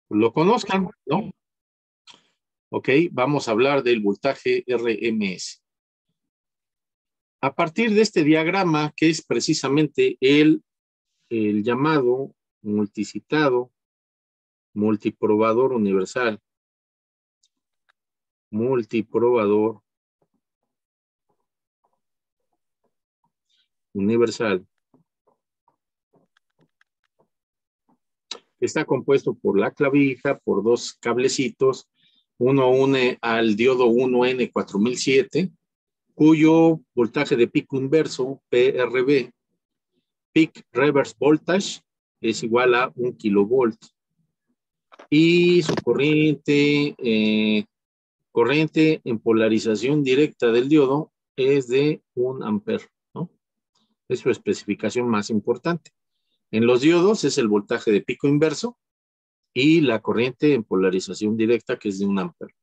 lo conozcan, ¿no? Ok, vamos a hablar del voltaje RMS. A partir de este diagrama, que es precisamente el llamado multicitado, multiprobador universal, está compuesto por la clavija, por dos cablecitos. Uno une al diodo 1N4007, cuyo voltaje de pico inverso, PRV, Peak Reverse Voltage, es igual a 1 kilovolt. Y su corriente en polarización directa del diodo es de 1 ampere, ¿no? Es su especificación más importante. En los diodos es el voltaje de pico inverso y la corriente en polarización directa, que es de 1 ampere.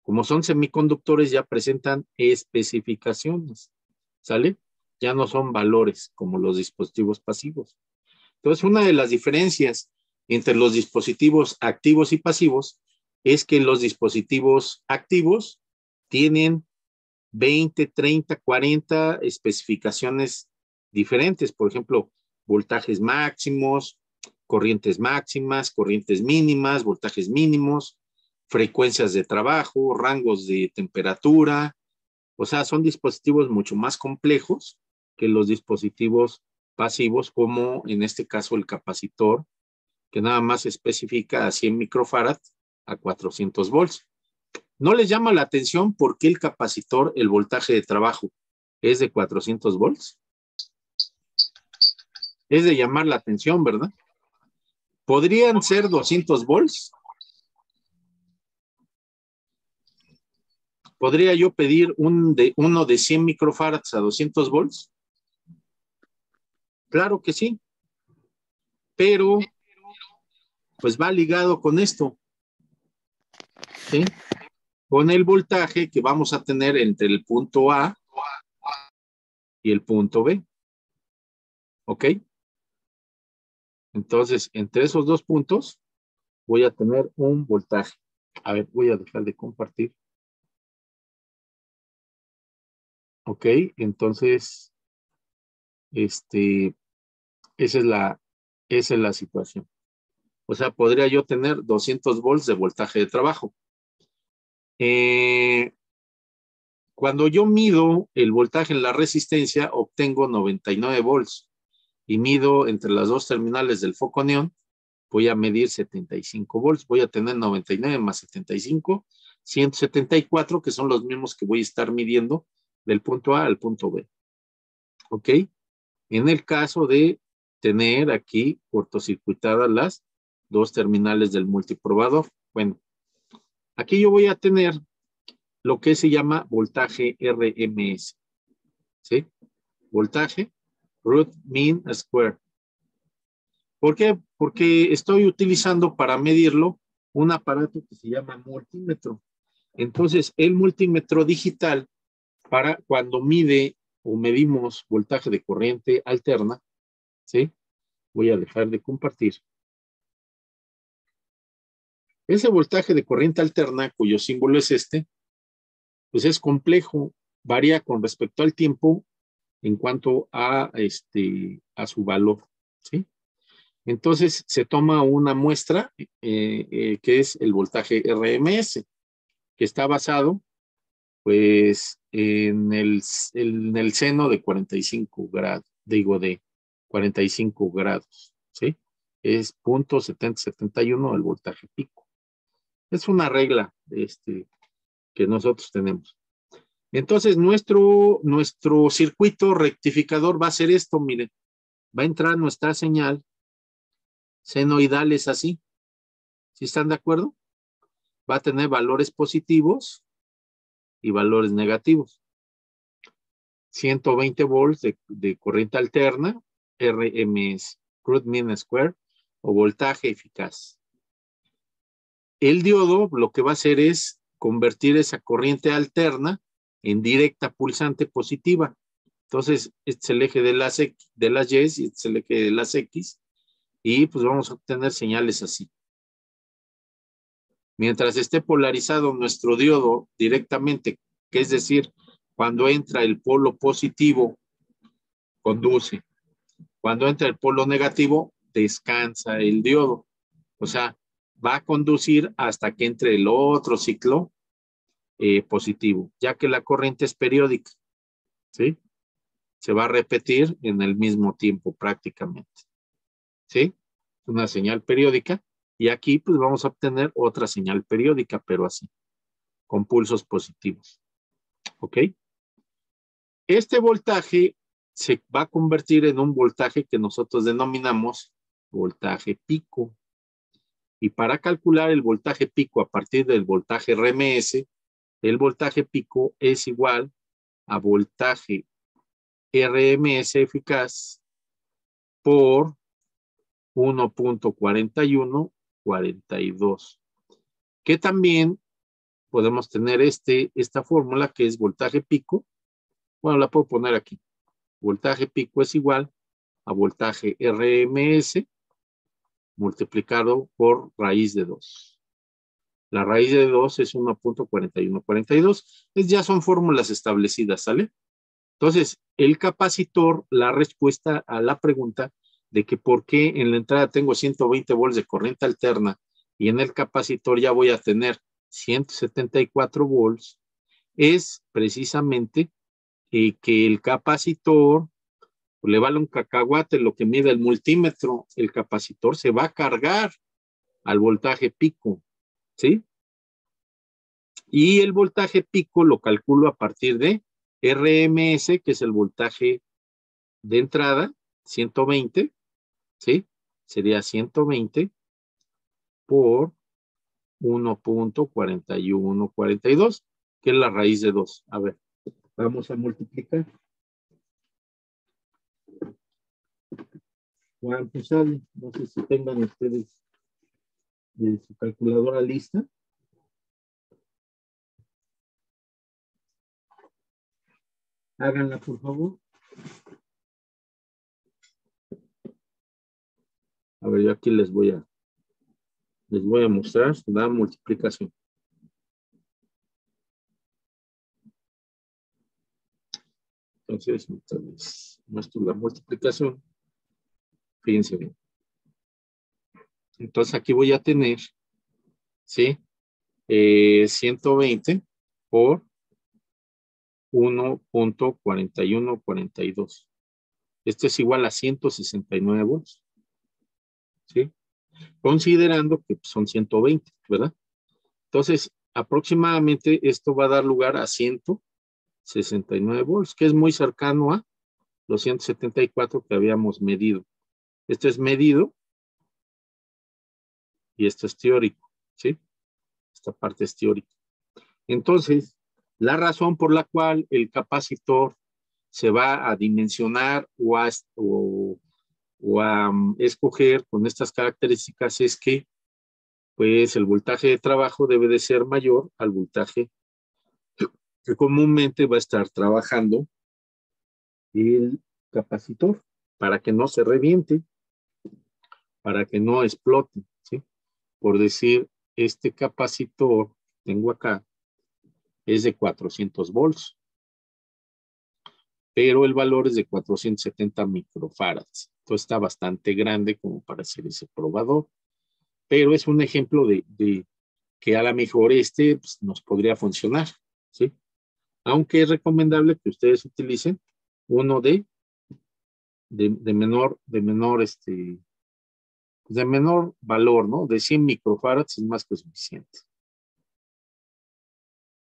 Como son semiconductores, ya presentan especificaciones, ¿sale? Ya no son valores como los dispositivos pasivos. Entonces, una de las diferencias entre los dispositivos activos y pasivos es que los dispositivos activos tienen 20, 30, 40 especificaciones diferentes. Por ejemplo, voltajes máximos, corrientes máximas, corrientes mínimas, voltajes mínimos, frecuencias de trabajo, rangos de temperatura. O sea, son dispositivos mucho más complejos que los dispositivos pasivos, como en este caso el capacitor, que nada más especifica a 100 microfarad a 400 volts. ¿No les llama la atención por qué el capacitor, el voltaje de trabajo, es de 400 volts? Es de llamar la atención, ¿verdad? ¿Podrían ser 200 volts? ¿Podría yo pedir uno de 100 microfarads a 200 volts? Claro que sí, pero pues va ligado con esto, ¿sí? Con el voltaje que vamos a tener entre el punto A y el punto B, ¿ok? Entonces, entre esos dos puntos voy a tener un voltaje. A ver, voy a dejar de compartir. Ok, entonces, esa es la situación. O sea, podría yo tener 200 volts de voltaje de trabajo. Cuando yo mido el voltaje en la resistencia, obtengo 99 volts. Y mido entre las dos terminales del foco neón, voy a medir 75 volts. Voy a tener 99 más 75, 174, que son los mismos que voy a estar midiendo del punto A al punto B. ¿Ok? En el caso de tener aquí cortocircuitadas las dos terminales del multiprobador. Bueno, aquí yo voy a tener lo que se llama voltaje RMS. ¿Sí? Voltaje root mean square. ¿Por qué? Porque estoy utilizando para medirlo un aparato que se llama multímetro. Entonces, el multímetro digital, para cuando mide o medimos voltaje de corriente alterna, ¿sí? Voy a dejar de compartir. Ese voltaje de corriente alterna, cuyo símbolo es este, pues es complejo, varía con respecto al tiempo en cuanto a su valor, ¿sí? Entonces se toma una muestra que es el voltaje RMS, que está basado pues en el seno de 45 grados, digo de 45 grados, ¿sí? Es 0.7071 el voltaje pico. Es una regla que nosotros tenemos. Entonces nuestro circuito rectificador va a ser esto, miren, va a entrar nuestra señal senoidal, es así. ¿Sí están de acuerdo? Va a tener valores positivos y valores negativos. 120 volts de corriente alterna, RMS, root mean square, o voltaje eficaz. El diodo lo que va a hacer es convertir esa corriente alterna en directa pulsante positiva. Entonces, este es el eje de las Y y este es el eje de las X, y pues vamos a obtener señales así. Mientras esté polarizado nuestro diodo directamente, que es decir, cuando entra el polo positivo, conduce. Cuando entra el polo negativo, descansa el diodo. O sea, va a conducir hasta que entre el otro ciclo positivo, ya que la corriente es periódica, ¿sí? Se va a repetir en el mismo tiempo prácticamente, ¿sí? Una señal periódica. Y aquí pues vamos a obtener otra señal periódica, pero así, con pulsos positivos, ¿ok? Este voltaje se va a convertir en un voltaje que nosotros denominamos voltaje pico. Y para calcular el voltaje pico a partir del voltaje RMS, el voltaje pico es igual a voltaje RMS eficaz por 1.4142, que también podemos tener esta fórmula que es voltaje pico. Bueno, la puedo poner aquí. Voltaje pico es igual a voltaje RMS multiplicado por raíz de 2. La raíz de 2 es 1.4142. Ya son fórmulas establecidas, ¿sale? Entonces, el capacitor, la respuesta a la pregunta de que por qué en la entrada tengo 120 volts de corriente alterna y en el capacitor ya voy a tener 174 volts, es precisamente que el capacitor le vale un cacahuate lo que mide el multímetro. El capacitor se va a cargar al voltaje pico, ¿sí? Y el voltaje pico lo calculo a partir de RMS, que es el voltaje de entrada, 120, ¿sí? Sería 120 por 1.4142, que es la raíz de 2. A ver, vamos a multiplicar. ¿Cuánto sale? No sé si tengan ustedes su calculadora lista. Háganla, por favor. A ver, yo aquí les voy a mostrar la multiplicación. Entonces, les muestro la multiplicación. Fíjense bien. Entonces, aquí voy a tener, ¿sí? 120 por 1.4142. Esto es igual a 169 volts, ¿sí? Considerando que son 120, ¿verdad? Entonces, aproximadamente esto va a dar lugar a 169 volts, que es muy cercano a los 174 que habíamos medido. Esto es medido y esto es teórico, ¿sí? Esta parte es teórica. Entonces, la razón por la cual el capacitor se va a dimensionar o a escoger con estas características es que pues el voltaje de trabajo debe de ser mayor al voltaje que comúnmente va a estar trabajando el capacitor para que no se reviente, para que no explote, ¿sí? Por decir, este capacitor que tengo acá es de 400 volts, pero el valor es de 470 microfarads. Entonces está bastante grande como para hacer ese probador, pero es un ejemplo de que a lo mejor pues, nos podría funcionar, ¿sí? Aunque es recomendable que ustedes utilicen uno de menor valor, ¿no? De 100 microfarads es más que suficiente.